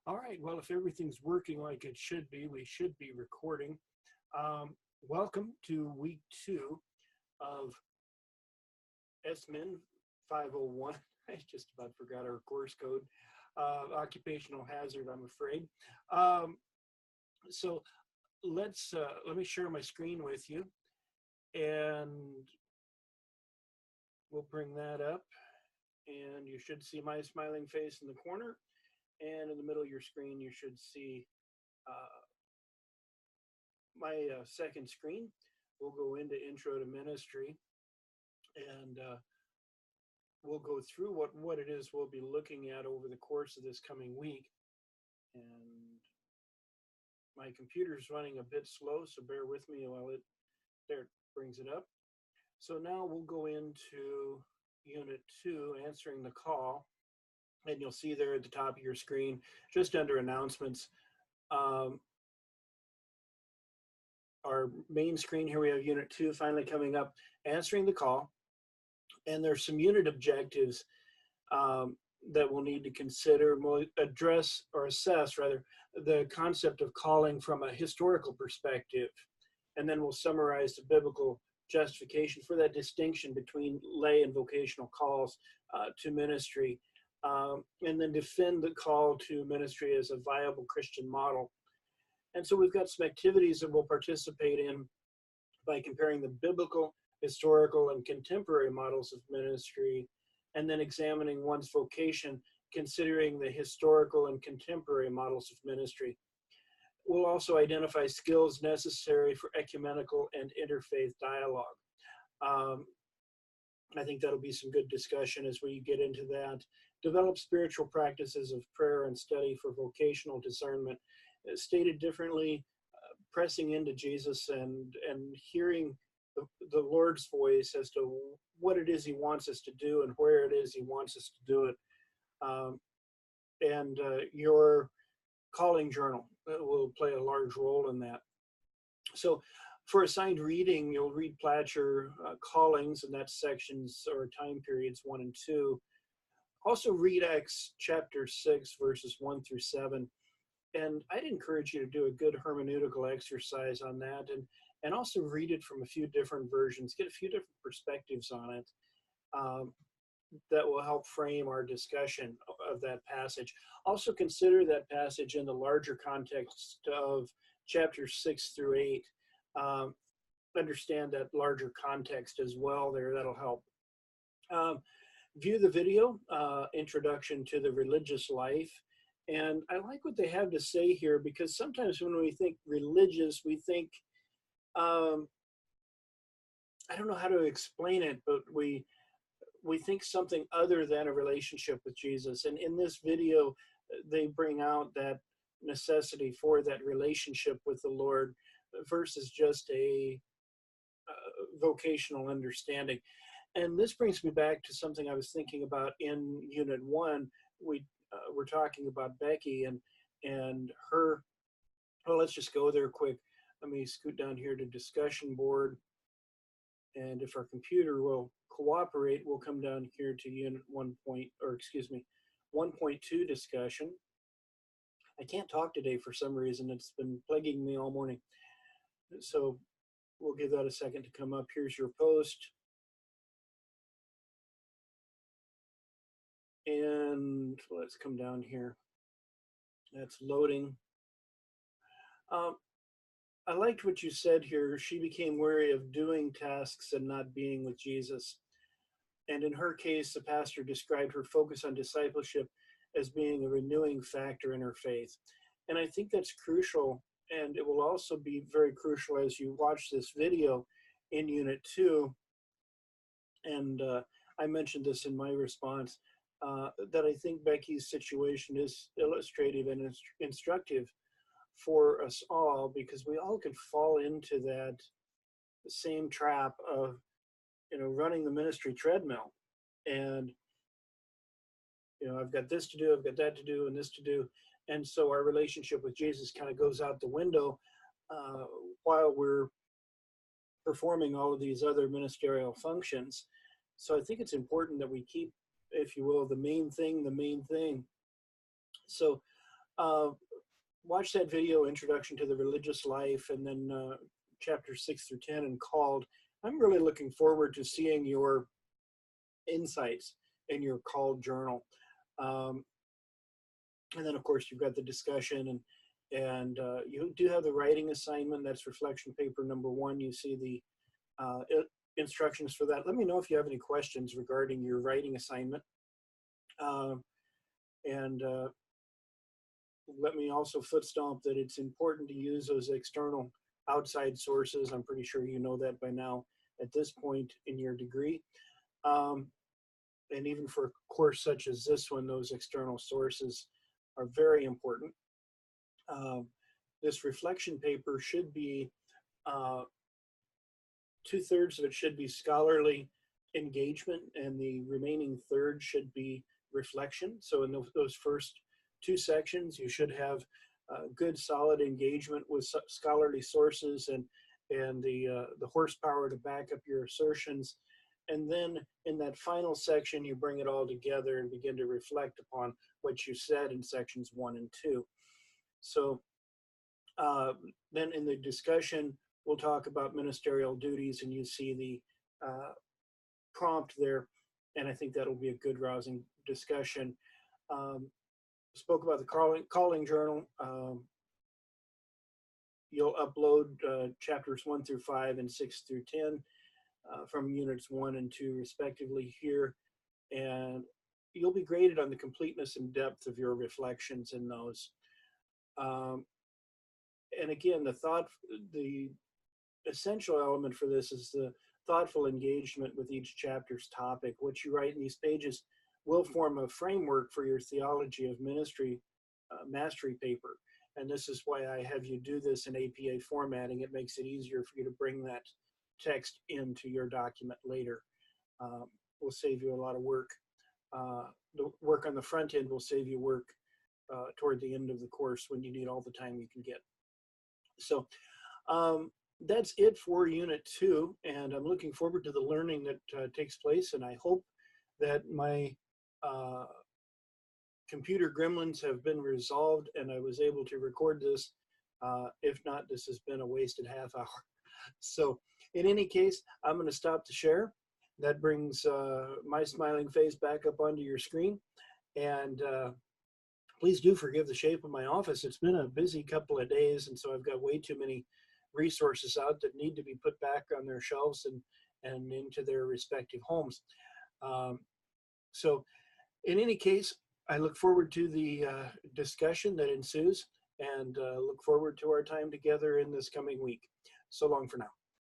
All right, well, if everything's working like it should be, we should be recording. Welcome to week 2 of SMIN 501. I just about forgot our course code. Occupational hazard, I'm afraid. So let me share my screen with you, and we'll bring that up. And you should see my smiling face in the corner. And in the middle of your screen, you should see my second screen. We'll go into Intro to Ministry, and we'll go through what it is we'll be looking at over the course of this coming week. And my computer's running a bit slow, so bear with me while it brings it up. So now we'll go into Unit 2, Answering the Call. And you'll see there at the top of your screen, just under announcements, our main screen here, we have Unit 2 finally coming up, Answering the Call. And there's some unit objectives that we'll need to consider. We'll address, or assess rather, the concept of calling from a historical perspective. And then we'll summarize the biblical justification for that distinction between lay and vocational calls to ministry. And then defend the call to ministry as a viable Christian model. And so we've got some activities that we'll participate in by comparing the biblical, historical, and contemporary models of ministry, and then examining one's vocation, considering the historical and contemporary models of ministry. We'll also identify skills necessary for ecumenical and interfaith dialogue. I think that'll be some good discussion as we get into that. Develop spiritual practices of prayer and study for vocational discernment. Stated differently, pressing into Jesus and hearing the Lord's voice as to what it is he wants us to do and where it is he wants us to do it. And your calling journal will play a large role in that. So for assigned reading, you'll read Platcher Callings, and that's sections or time periods 1 and 2. Also read Acts chapter 6, verses 1 through 7. And I'd encourage you to do a good hermeneutical exercise on that, and also read it from a few different versions, get a few different perspectives on it that will help frame our discussion of that passage. Also consider that passage in the larger context of chapters 6 through 8. Understand that larger context as well there, that'll help. View the video, Introduction to the Religious Life. And I like what they have to say here, because sometimes when we think religious, we think, I don't know how to explain it, but we think something other than a relationship with Jesus. And in this video, they bring out that necessity for that relationship with the Lord versus just a vocational understanding. And this brings me back to something I was thinking about in Unit 1. We're talking about Becky and her. Well, let's just go there quick. Let me scoot down here to discussion board. And if our computer will cooperate, we'll come down here to Unit 1.2 discussion. I can't talk today for some reason. It's been plaguing me all morning. So we'll give that a second to come up. Here's your post. And let's come down here. That's loading. I liked what you said here. She became weary of doing tasks and not being with Jesus. And in her case, the pastor described her focus on discipleship as being a renewing factor in her faith. And I think that's crucial. And it will also be very crucial as you watch this video in Unit 2. And I mentioned this in my response, that I think Becky's situation is illustrative and instructive for us all, because we all could fall into that same trap of, running the ministry treadmill. And, I've got this to do, I've got that to do, and this to do. And so our relationship with Jesus kind of goes out the window while we're performing all of these other ministerial functions. So I think it's important that we keep, if you will, the main thing. So uh, watch that video, Introduction to the Religious Life, and then chapters 6 through 10 and Called. I'm really looking forward to seeing your insights in your Called journal. And then, of course, you've got the discussion, and you do have the writing assignment. That's reflection paper number 1. You see the instructions for that. Let me know if you have any questions regarding your writing assignment. And let me also foot stomp that it's important to use those external outside sources. I'm pretty sure you know that by now at this point in your degree. And even for a course such as this one, those external sources are very important. This reflection paper should be, 2/3 of it should be scholarly engagement, and the remaining third should be reflection. So in those first 2 sections, you should have good, solid engagement with scholarly sources and the horsepower to back up your assertions. And then in that final section, you bring it all together and begin to reflect upon what you said in sections 1 and 2. So then in the discussion, we'll talk about ministerial duties, and you see the prompt there, and I think that'll be a good, rousing discussion. Spoke about the calling journal. You'll upload chapters 1 through 5 and 6 through 10 from units 1 and 2 respectively here, and you'll be graded on the completeness and depth of your reflections in those. And again, the essential element for this is the thoughtful engagement with each chapter's topic. What you write in these pages will form a framework for your theology of ministry mastery paper. And this is why I have you do this in APA formatting. It makes it easier for you to bring that text into your document later. Will save you a lot of work. The work on the front end will save you work toward the end of the course when you need all the time you can get. So that's it for Unit 2, and I'm looking forward to the learning that takes place, and I hope that my computer gremlins have been resolved and I was able to record this. If not, this has been a wasted half hour. So in any case, I'm going to stop the share. That brings my smiling face back up onto your screen, and please do forgive the shape of my office. It's been a busy couple of days, and so I've got way too many resources out that need to be put back on their shelves and into their respective homes. So in any case, I look forward to the discussion that ensues, and look forward to our time together in this coming week. So long for now.